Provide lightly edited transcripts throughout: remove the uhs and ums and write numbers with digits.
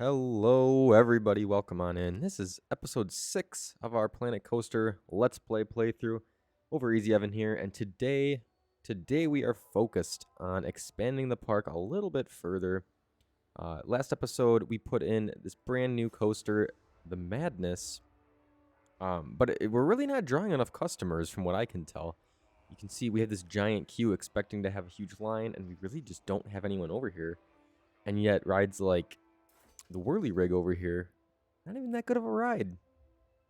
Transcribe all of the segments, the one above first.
Hello, everybody. Welcome on in. This is episode 6 of our Planet Coaster Let's Play playthrough. Over Easy Evan here, and today we are focused on expanding the park a little bit further. Last episode, we put in this brand new coaster, the Madness, but we're really not drawing enough customers from what I can tell. You can see we have this giant queue expecting to have a huge line, and we really just don't have anyone over here. And yet, rides like the whirly rig over here, not even that good of a ride,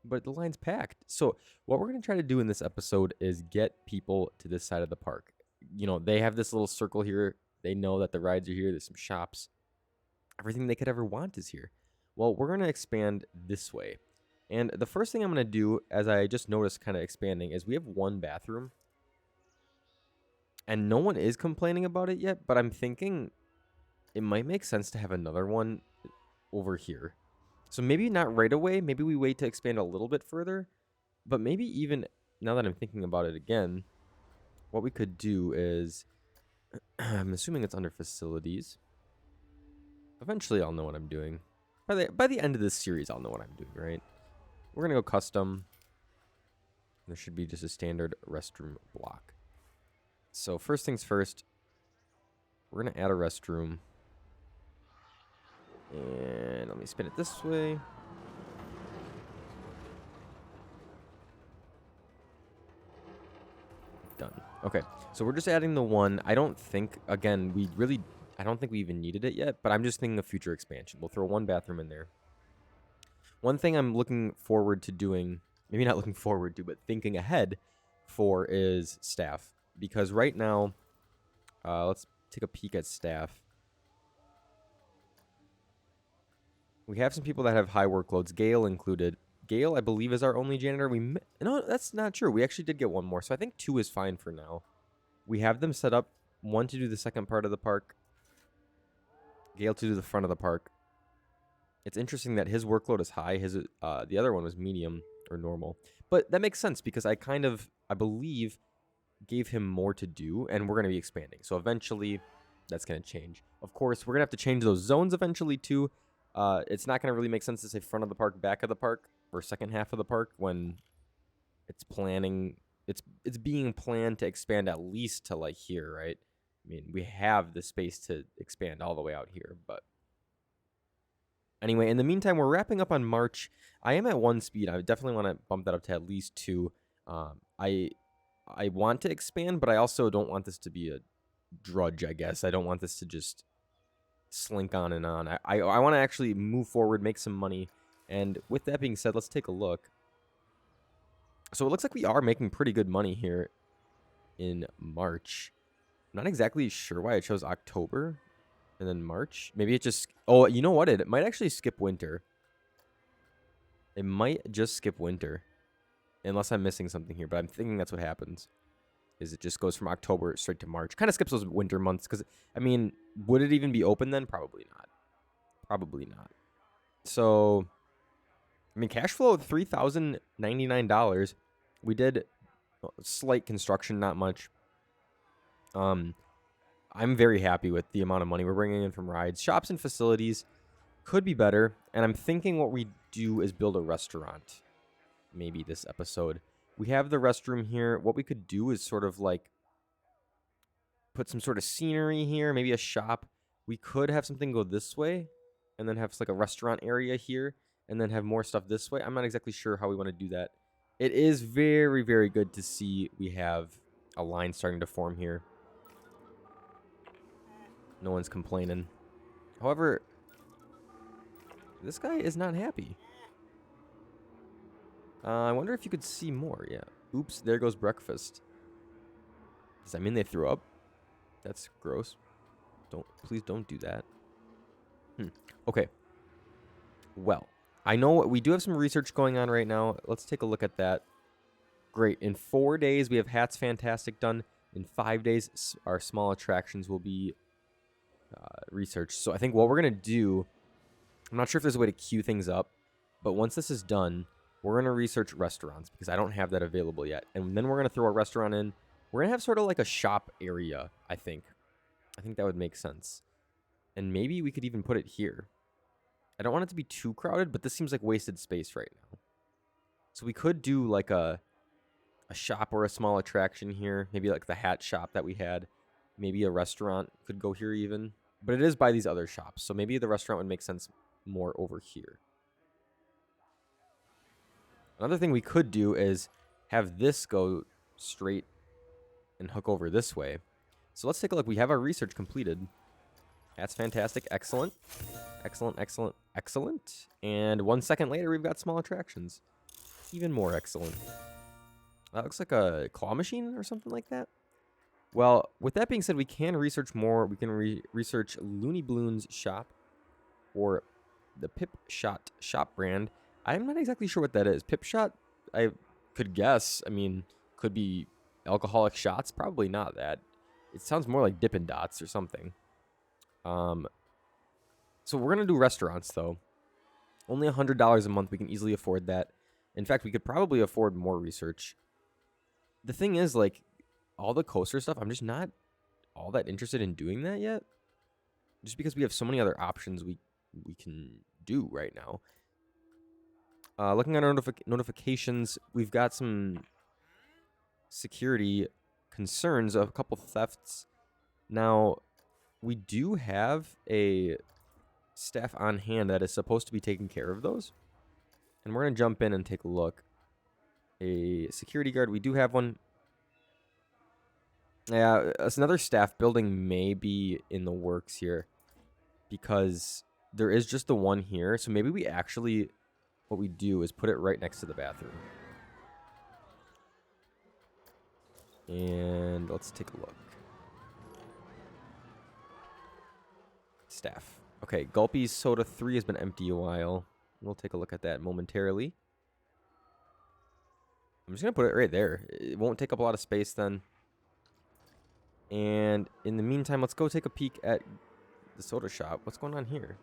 but the line's packed. So what we're going to try to do in this episode is get people to this side of the park. You know, they have this little circle here. They know that the rides are here. There's some shops. Everything they could ever want is here. Well, we're going to expand this way. And the first thing I'm going to do, as I just noticed kind of expanding, is we have one bathroom. And no one is complaining about it yet, but I'm thinking it might make sense to have another one over here. So maybe not right away. Maybe we wait to expand a little bit further. But maybe even now that I'm thinking about it again, what we could do is, I'm assuming it's under facilities. Eventually I'll know what I'm doing. By the end of this series, I'll know what I'm doing, right? We're going to go custom. There should be just a standard restroom block. So first things first, we're going to add a restroom. And let me spin it this way. Done. Okay, so we're just adding the one. I don't think, again, I don't think we even needed it yet, but I'm just thinking of future expansion. We'll throw one bathroom in there. One thing I'm looking forward to doing, maybe not looking forward to, but thinking ahead for is staff. Because right now, let's take a peek at staff. We have some people that have high workloads, Gail included. Gail, I believe, is our only janitor. No, that's not true. We actually did get one more, so I think 2 is fine for now. We have them set up, 1 to do the second part of the park, Gail to do the front of the park. It's interesting that his workload is high. The other one was medium or normal. But that makes sense because I believe, gave him more to do, and we're going to be expanding. So eventually, that's going to change. Of course, we're going to have to change those zones eventually, too. It's not going to really make sense to say front of the park, back of the park, or second half of the park when it's being planned to expand at least to like here, right? I mean, we have the space to expand all the way out here, but anyway, in the meantime, we're wrapping up on March. I am at 1 speed. I definitely want to bump that up to at least 2. I want to expand, but I also don't want this to be a drudge, I guess. I don't want this to just slink on and on. I want to actually move forward, make some money. And with that being said, let's take a look. So it looks like we are making pretty good money here in March. I'm not exactly sure why it chose October and then March. Maybe it just... Oh, you know what? It might actually skip winter. It might just skip winter. Unless I'm missing something here, but I'm thinking that's what happens. Is it just goes from October straight to March. Kind of skips those winter months. Because, I mean, would it even be open then? Probably not. Probably not. So, I mean, cash flow of $3,099. We did slight construction, not much. I'm very happy with the amount of money we're bringing in from rides. Shops and facilities could be better. And I'm thinking what we do is build a restaurant. Maybe this episode. We have the restroom here. What we could do is sort of like put some sort of scenery here, maybe a shop. We could have something go this way and then have like a restaurant area here and then have more stuff this way. I'm not exactly sure how we want to do that. It is very, very good to see we have a line starting to form here. No one's complaining. However, this guy is not happy. I wonder if you could see more. Yeah. Oops, there goes breakfast. Does that mean they threw up? That's gross. Please don't do that. Okay. Well, I know we do have some research going on right now. Let's take a look at that. Great. In 4 days, we have Hats Fantastic done. In 5 days, our small attractions will be researched. So I think what we're going to do, I'm not sure if there's a way to queue things up, but once this is done, we're going to research restaurants because I don't have that available yet. And then we're going to throw a restaurant in. We're going to have sort of like a shop area, I think. I think that would make sense. And maybe we could even put it here. I don't want it to be too crowded, but this seems like wasted space right now. So we could do like a shop or a small attraction here. Maybe like the hat shop that we had. Maybe a restaurant could go here even. But it is by these other shops. So maybe the restaurant would make sense more over here. Another thing we could do is have this go straight and hook over this way. So let's take a look. We have our research completed. That's fantastic. Excellent. Excellent, excellent, excellent. And 1 second later, we've got small attractions. Even more excellent. That looks like a claw machine or something like that. Well, with that being said, we can research more. We can research Looney Balloon's shop or the Pip Shot shop brand. I'm not exactly sure what that is. Pip Shot, I could guess. I mean, could be alcoholic shots. Probably not that. It sounds more like Dippin' Dots or something. So we're going to do restaurants, though. Only $100 a month. We can easily afford that. In fact, we could probably afford more research. The thing is, like, all the coaster stuff, I'm just not all that interested in doing that yet. Just because we have so many other options we can do right now. Looking at our notifications, we've got some security concerns of a couple thefts. Now, we do have a staff on hand that is supposed to be taking care of those. And we're going to jump in and take a look. A security guard, we do have one. Yeah, another staff building may be in the works here. Because there is just the one here. So maybe we actually, what we do is put it right next to the bathroom. And let's take a look. Staff. Okay, Gulpy's Soda 3 has been empty a while. We'll take a look at that momentarily. I'm just going to put it right there. It won't take up a lot of space then. And in the meantime, let's go take a peek at the soda shop. What's going on here?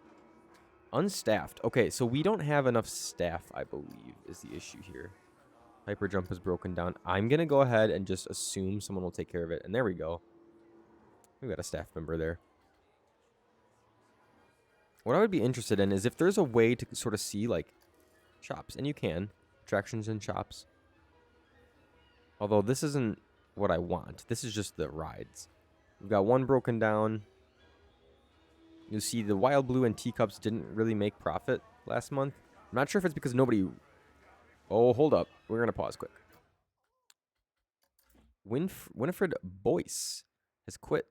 Unstaffed. Okay, so we don't have enough staff, I believe, is the issue here. Hyper jump is broken down. I'm going to go ahead and just assume someone will take care of it. And there we go. We've got a staff member there. What I would be interested in is if there's a way to sort of see, like, shops. And you can. Attractions and shops. Although this isn't what I want. This is just the rides. We've got one broken down. You see the Wild Blue and Teacups didn't really make profit last month. I'm not sure if it's because nobody... Oh, hold up. We're going to pause quick. Winifred Boyce has quit.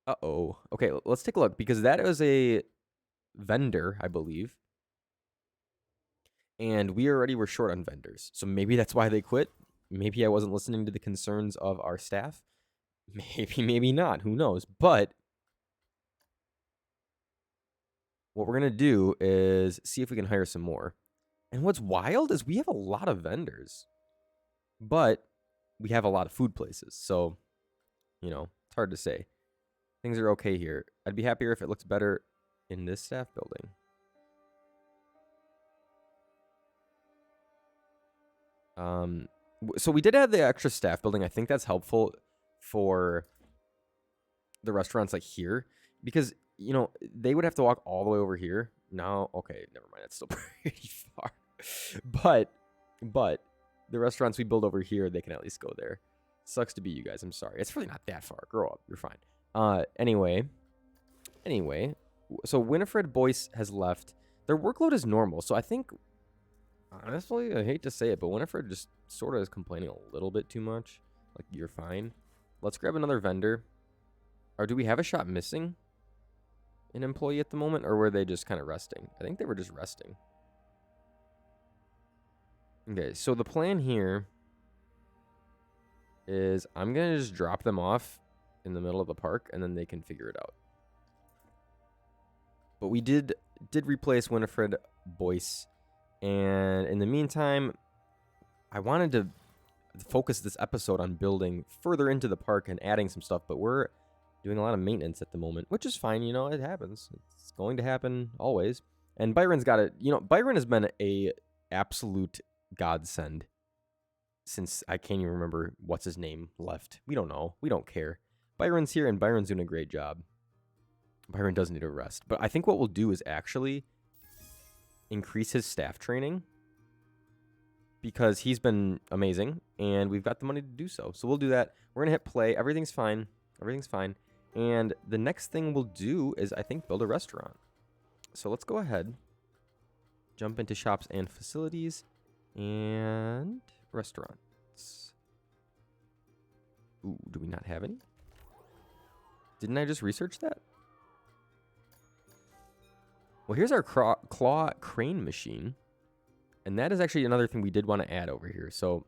Uh-oh. Okay, let's take a look. Because that is a vendor, I believe. And we already were short on vendors. So maybe that's why they quit. Maybe I wasn't listening to the concerns of our staff. Maybe, maybe not. Who knows? But what we're going to do is see if we can hire some more. And what's wild is we have a lot of vendors. But we have a lot of food places. So, you know, it's hard to say. Things are okay here. I'd be happier if it looked better in this staff building. So we did have the extra staff building. I think that's helpful for the restaurants like here. Because, you know, they would have to walk all the way over here. No, okay, never mind. It's still pretty far. But the restaurants we build over here, they can at least go there. Sucks to be you guys. I'm sorry. It's really not that far. Grow up. You're fine. Anyway. So Winifred Boyce has left. Their workload is normal. So I think... Honestly, I hate to say it, but Winifred just sort of is complaining a little bit too much. Like, you're fine. Let's grab another vendor. Or do we have a shop missing an employee at the moment? Or were they just kind of resting? I think they were just resting. Okay, so the plan here is I'm going to just drop them off in the middle of the park, and then they can figure it out. But we did replace Winifred Boyce. And in the meantime, I wanted to focus this episode on building further into the park and adding some stuff, but we're doing a lot of maintenance at the moment, which is fine. You know, it happens. It's going to happen always. And Byron's got it. You know, Byron has been a absolute godsend since I can't even remember what's his name left. We don't know. We don't care. Byron's here, and Byron's doing a great job. Byron does need a rest. But I think what we'll do is actually increase his staff training because he's been amazing and we've got the money to do so. So we'll do that. We're going to hit play. Everything's fine. Everything's fine. And the next thing we'll do is, I think, build a restaurant. So let's go ahead, jump into shops and facilities and restaurants. Ooh, do we not have any? Didn't I just research that? Well, here's our claw crane machine. And that is actually another thing we did want to add over here. So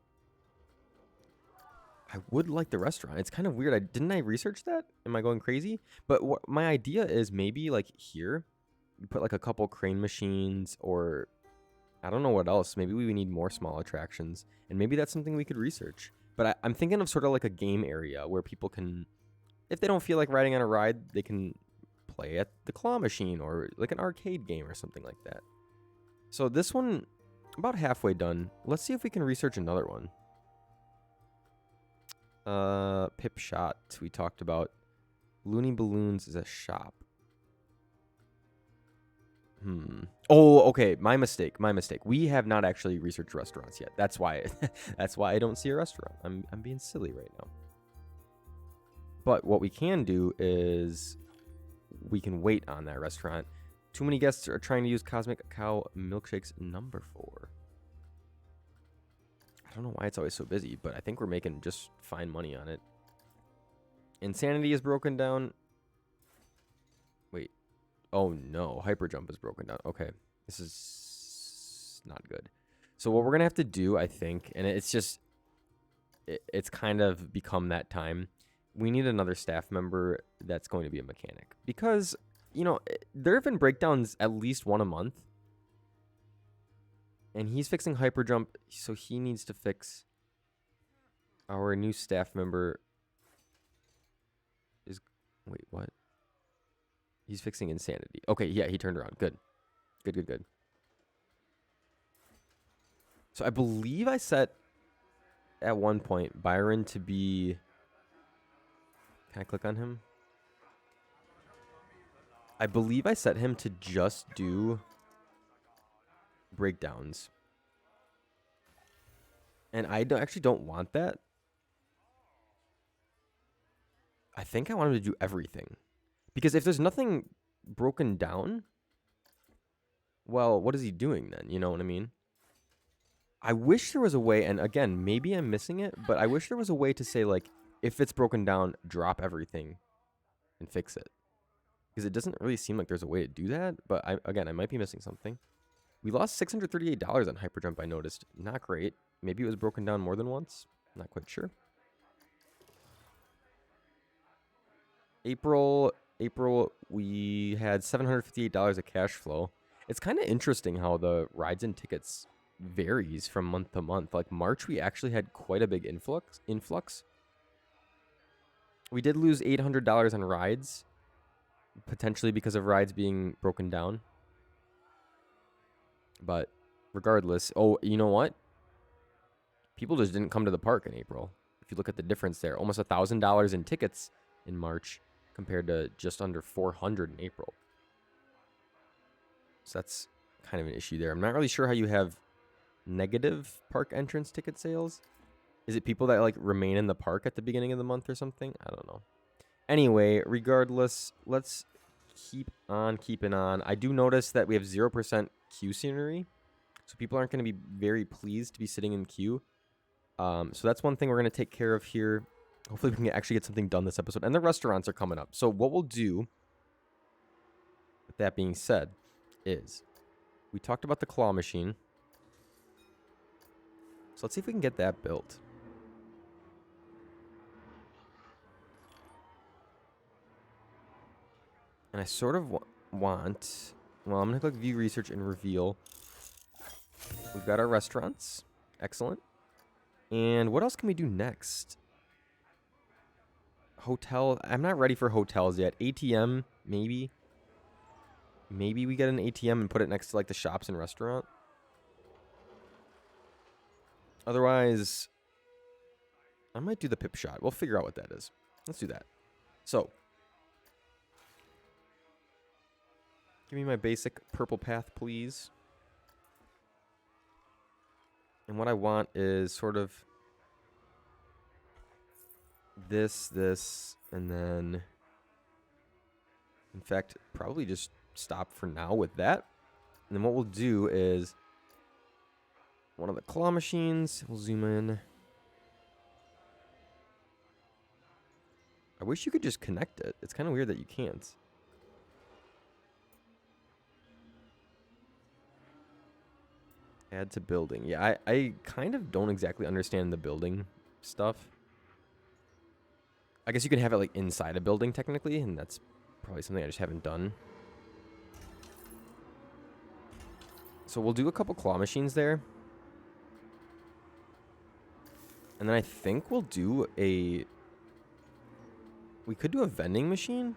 I would like the restaurant. It's kind of weird. Didn't I research that? Am I going crazy? But my idea is maybe like here, you put like a couple crane machines, or I don't know what else. Maybe we need more small attractions. And maybe that's something we could research. But I'm thinking of sort of like a game area where people can, if they don't feel like riding on a ride, they can play at the claw machine or like an arcade game or something like that. So this one, about halfway done. Let's see if we can research another one. Pip Shot we talked about. Looney Balloons is a shop. Oh, okay. My mistake. We have not actually researched restaurants yet. That's why that's why I don't see a restaurant. I'm being silly right now. But what we can do is we can wait on that restaurant. Too many guests are trying to use Cosmic Cow Milkshakes number 4. I don't know why it's always so busy, but I think we're making just fine money on it. Insanity is broken down. Wait. Oh no, Hyper Jump is broken down. Okay. This is not good. So what we're going to have to do, I think, and it's just, it's kind of become that time. We need another staff member that's going to be a mechanic. Because, you know, there have been breakdowns at least one a month. And he's fixing Hyper Jump, so he needs to fix our new staff member. Wait, what? He's fixing Insanity. Okay, yeah, he turned around. Good. Good. So I believe I set at one point Byron to be... Can I click on him? I believe I set him to just do breakdowns. And I actually don't want that. I think I want him to do everything. Because if there's nothing broken down, well, what is he doing then? You know what I mean? I wish there was a way, and again, maybe I'm missing it, but I wish there was a way to say, like, if it's broken down, drop everything and fix it. Because it doesn't really seem like there's a way to do that, but again, I might be missing something. We lost $638 on Hyperjump, I noticed. Not great. Maybe it was broken down more than once. Not quite sure. April, we had $758 of cash flow. It's kind of interesting how the rides and tickets varies from month to month. Like March, we actually had quite a big influx. We did lose $800 on rides, potentially because of rides being broken down. But regardless, oh, you know what? People just didn't come to the park in April. If you look at the difference there, almost $1,000 in tickets in March compared to just under 400 in April. So that's kind of an issue there. I'm not really sure how you have negative park entrance ticket sales. Is it people that like remain in the park at the beginning of the month or something? I don't know. Anyway, regardless, let's keep on keeping on. I do notice that we have 0% queue scenery. So people aren't going to be very pleased to be sitting in queue. So that's one thing we're going to take care of here. Hopefully we can actually get something done this episode. And the restaurants are coming up. So what we'll do, with that being said, is we talked about the claw machine. So let's see if we can get that built. And I sort of want... Well, I'm going to click View, Research, and Reveal. We've got our restaurants. Excellent. And what else can we do next? Hotel. I'm not ready for hotels yet. ATM, maybe. Maybe we get an ATM and put it next to like the shops and restaurant. Otherwise, I might do the pip shot. We'll figure out what that is. Let's do that. So, Give me my basic purple path, please. And what I want is sort of this, and then, in fact, probably just stop for now with that. And then what we'll do is one of the claw machines. We'll zoom in. I wish you could just connect it. It's kind of weird that you can't. Add to building. Yeah, I kind of don't exactly understand the building stuff. I guess you can have it like inside a building technically, and that's probably something I just haven't done. So we'll do a couple claw machines there. And then I think we'll do a... We could do a vending machine,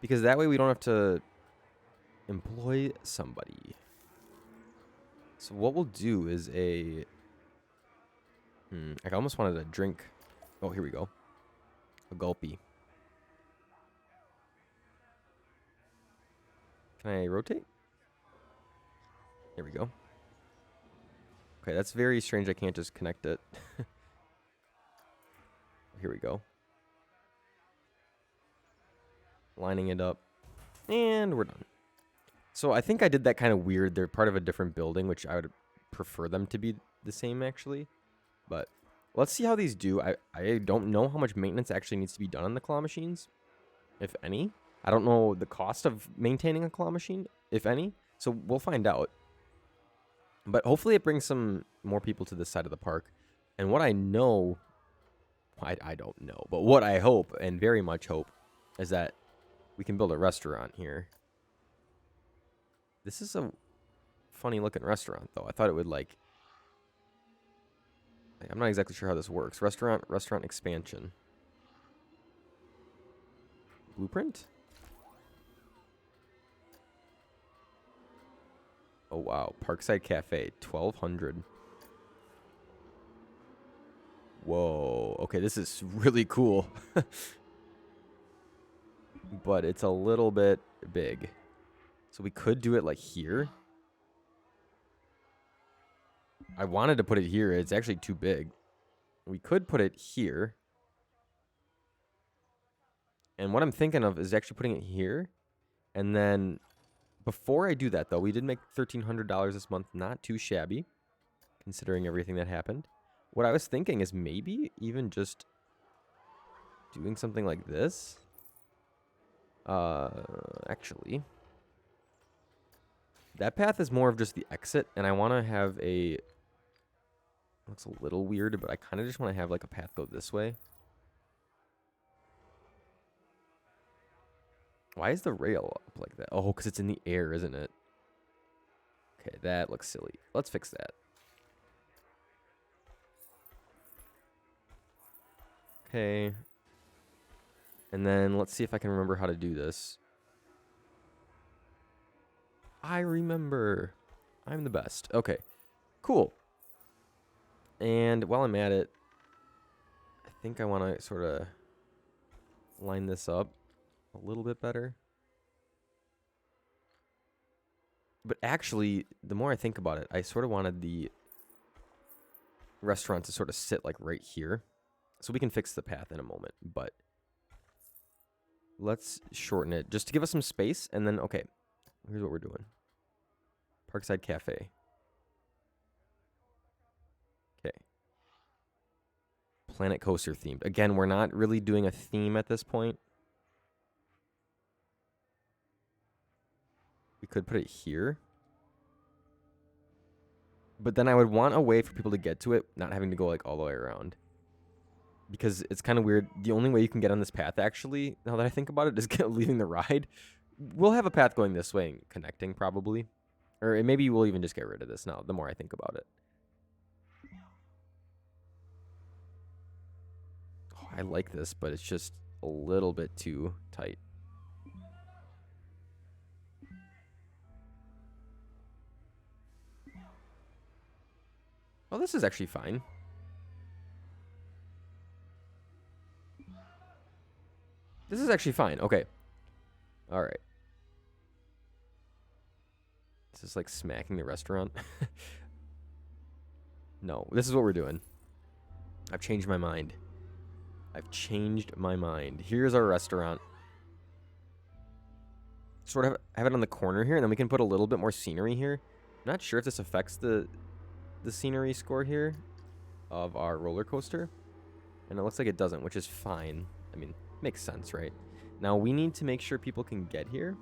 because that way we don't have to employ somebody. So what we'll do is a... I almost wanted a drink. Oh, here we go. A gulpy. Can I rotate? There we go. Okay, that's very strange. I can't just connect it. Here we go. Lining it up. And we're done. So I think I did that kind of weird. They're part of a different building, which I would prefer them to be the same, actually. But let's see how these do. I don't know how much maintenance actually needs to be done on the claw machines, if any. I don't know the cost of maintaining a claw machine, if any. So we'll find out. But hopefully it brings some more people to this side of the park. And what I know, I don't know, but what I hope, and very much hope, is that we can build a restaurant here. This is a funny looking restaurant, though. I thought it would, like... I'm not exactly sure how this works. Restaurant expansion. Blueprint? Oh, wow. Parkside Cafe, 1,200. Whoa. Okay, this is really cool. But it's a little bit big. So we could do it like here. I wanted to put it here. It's actually too big. We could put it here. And what I'm thinking of is actually putting it here. And then before I do that, though, we did make $1,300 this month. Not too shabby, considering everything that happened. What I was thinking is maybe even just doing something like this. Actually, that path is more of just the exit, and I want to have a... Looks a little weird, but I kind of just want to have like a path go this way. Why is the rail up like that? Oh, because it's in the air, isn't it? Okay, that looks silly. Let's fix that. Okay. And then let's see if I can remember how to do this. I remember. I'm the best. Okay, cool. And while I'm at it, I think I want to sort of line this up a little bit better. But actually, the more I think about it, I sort of wanted the restaurant to sort of sit like right here. So we can fix the path in a moment, but let's shorten it just to give us some space. And then, okay, here's what we're doing. Parkside Cafe. Okay. Planet Coaster themed. Again, we're not really doing a theme at this point. We could put it here. But then I would want a way for people to get to it, not having to go like all the way around. Because it's kind of weird. The only way you can get on this path, actually, now that I think about it, is leaving the ride. We'll have a path going this way and connecting, probably. Or maybe we'll even just get rid of this now, the more I think about it. Oh, I like this, but it's just a little bit too tight. Oh, this is actually fine. This is actually fine. Okay. All right. Is this like smacking the restaurant? No, this is what we're doing. I've changed my mind. I've changed my mind. Here's our restaurant. Sort of have it on the corner here, and then we can put a little bit more scenery here. I'm not sure if this affects the scenery score here of our roller coaster. And it looks like it doesn't, which is fine. I mean, makes sense, right? Now, we need to make sure people can get here.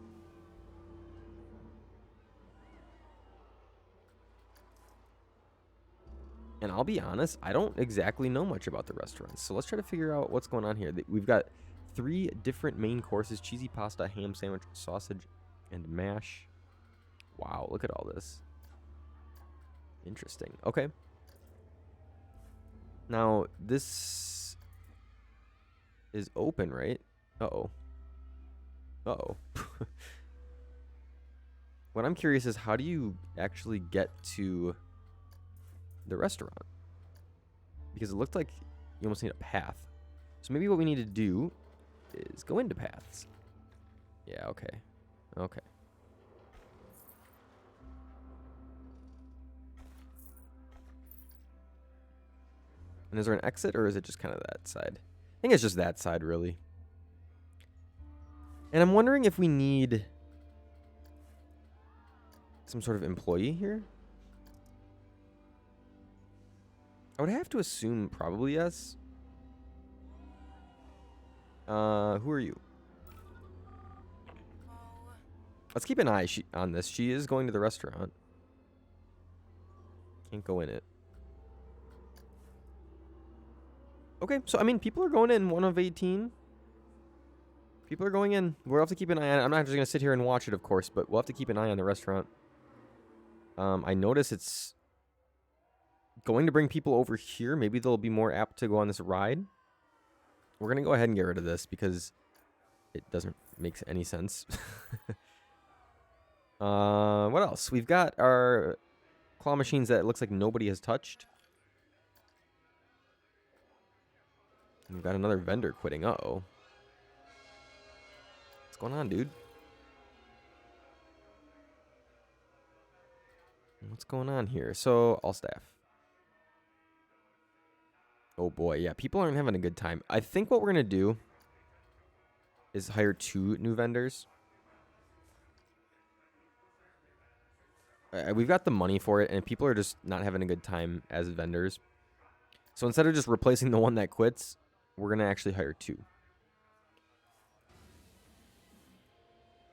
And I'll be honest, I don't exactly know much about the restaurants. So let's try to figure out what's going on here. We've got 3 different main courses: cheesy pasta, ham sandwich, sausage, and mash. Wow, look at all this. Interesting. Okay. Now, this is open, right? Uh-oh. Uh-oh. What I'm curious is, how do you actually get to the restaurant? Because it looked like you almost need a path. So maybe what we need to do is go into paths. Yeah, okay. Okay. And is there an exit, or is it just kind of that side? I think it's just that side, really. And I'm wondering if we need some sort of employee here. I would have to assume probably yes. Who are you? Let's keep an eye on this. She is going to the restaurant. Can't go in it. Okay, so I mean, people are going in 1 of 18. People are going in. We'll have to keep an eye on it. I'm not just going to sit here and watch it, of course, but we'll have to keep an eye on the restaurant. I notice it's going to bring people over here. Maybe they'll be more apt to go on this ride. We're going to go ahead and get rid of this because it doesn't make any sense. What else? We've got our claw machines that it looks like nobody has touched. We've got another vendor quitting. Uh-oh. What's going on, dude? What's going on here? So, all staff. Oh boy, yeah, people aren't having a good time. I think what we're going to do is hire 2 new vendors. We've got the money for it, and people are just not having a good time as vendors. So instead of just replacing the one that quits, we're going to actually hire 2.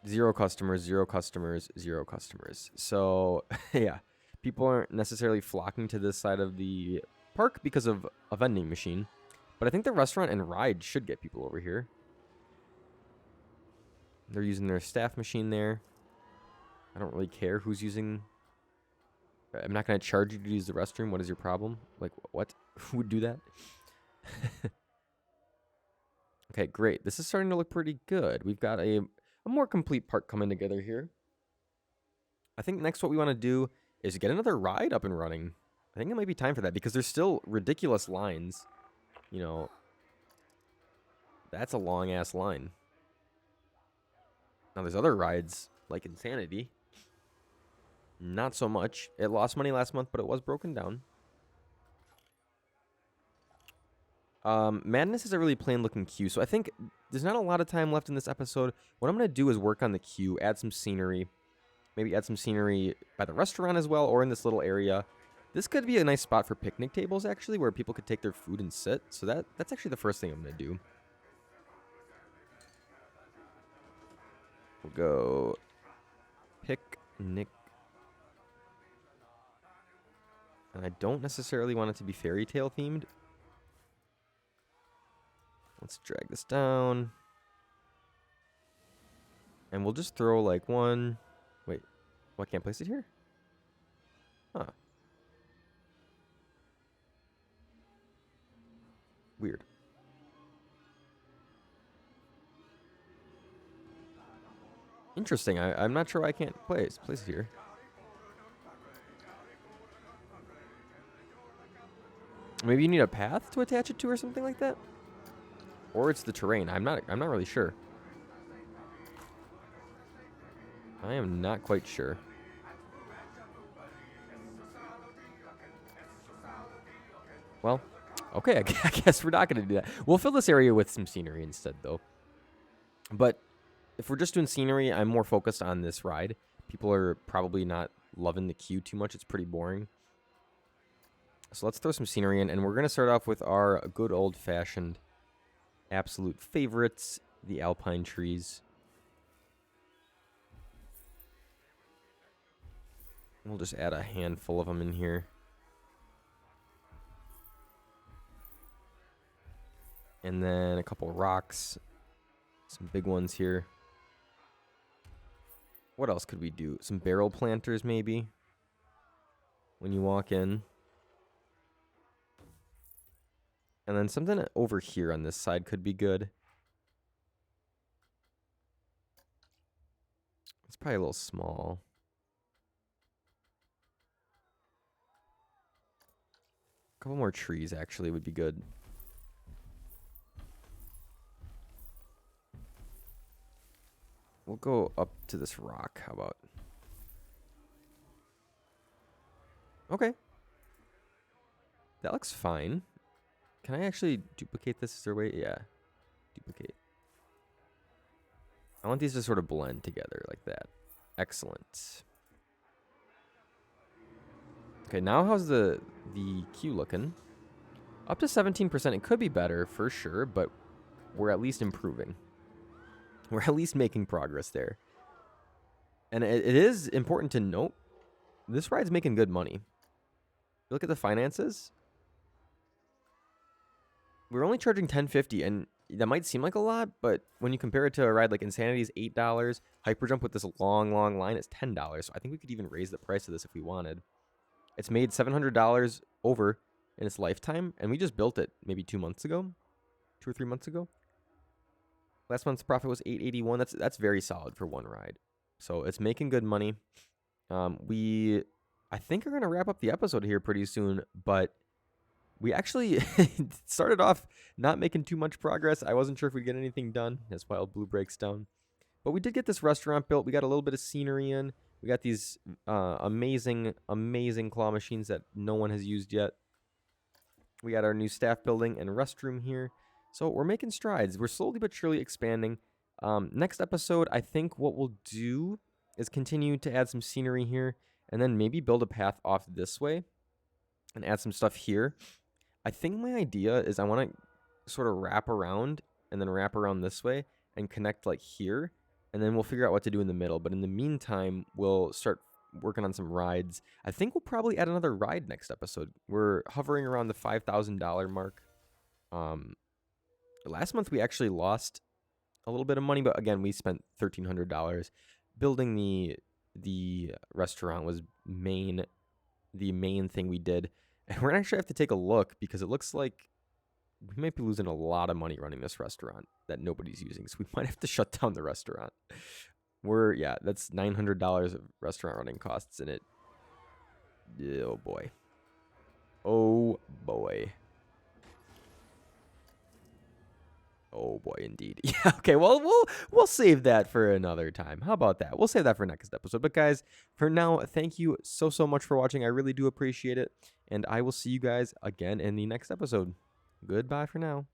0 customers, 0 customers, 0 customers. So, yeah, people aren't necessarily flocking to this side of the park because of a vending machine. But I think the restaurant and ride should get people over here. They're using their staff machine there. I don't really care who's using. I'm not going to charge you to use the restroom. What is your problem? Like, what? Who would do that? Okay, great. This is starting to look pretty good. We've got a more complete park coming together here. I think next what we want to do is get another ride up and running. I think it might be time for that because there's still ridiculous lines. You know, that's a long-ass line. Now, there's other rides, like Insanity. Not so much. It lost money last month, but it was broken down. Madness is a really plain-looking queue, so I think there's not a lot of time left in this episode. What I'm going to do is work on the queue, add some scenery. Maybe add some scenery by the restaurant as well, or in this little area. This could be a nice spot for picnic tables, actually, where people could take their food and sit. So that's actually the first thing I'm going to do. We'll go picnic. And I don't necessarily want it to be fairy tale themed. Let's drag this down. And we'll just throw like one. Wait, I can't place it here? Huh. Weird. Interesting. I'm not sure why I can't place it here. Maybe you need a path to attach it to or something like that? Or it's the terrain. I'm not really sure. I am not quite sure. Well, okay, I guess we're not going to do that. We'll fill this area with some scenery instead, though. But if we're just doing scenery, I'm more focused on this ride. People are probably not loving the queue too much. It's pretty boring. So let's throw some scenery in, and we're going to start off with our good old-fashioned absolute favorites, the alpine trees. We'll just add a handful of them in here. And then a couple rocks. Some big ones here. What else could we do? Some barrel planters, maybe, when you walk in. And then something over here on this side could be good. It's probably a little small. A couple more trees, actually, would be good. We'll go up to this rock. How about? Okay. That looks fine. Can I actually duplicate this? Is there a way? Yeah. Duplicate. I want these to sort of blend together like that. Excellent. Okay, now how's the queue looking? Up to 17%. It could be better for sure, but we're at least improving. We're at least making progress there. And it is important to note, this ride's making good money. You look at the finances. We're only charging $10.50, and that might seem like a lot, but when you compare it to a ride like Insanity's $8, Hyperjump with this long, long line is $10. So I think we could even raise the price of this if we wanted. It's made $700 over in its lifetime, and we just built it maybe 2 months ago, 2 or 3 months ago. Last month's profit was $881. That's very solid for one ride. So it's making good money. I think we're gonna wrap up the episode here pretty soon, but we actually started off not making too much progress. I wasn't sure if we'd get anything done as Wild Blue breaks down. But we did get this restaurant built. We got a little bit of scenery in. We got these amazing, amazing claw machines that no one has used yet. We got our new staff building and restroom here. So we're making strides. We're slowly but surely expanding. Next episode, I think what we'll do is continue to add some scenery here and then maybe build a path off this way and add some stuff here. I think my idea is I want to sort of wrap around and then wrap around this way and connect like here, and then we'll figure out what to do in the middle. But in the meantime, we'll start working on some rides. I think we'll probably add another ride next episode. We're hovering around the $5,000 mark. Last month we actually lost a little bit of money, but again, we spent $1,300 building the restaurant. Was the main thing we did. And we're going to actually have to take a look because it looks like we might be losing a lot of money running this restaurant that nobody's using. So we might have to shut down the restaurant. That's $900 of restaurant running costs in it. Oh boy. Oh boy. Oh boy, indeed. Yeah, okay, well, we'll save that for another time. How about that? We'll save that for next episode. But guys, for now, thank you so much for watching. I really do appreciate it. And I will see you guys again in the next episode. Goodbye for now.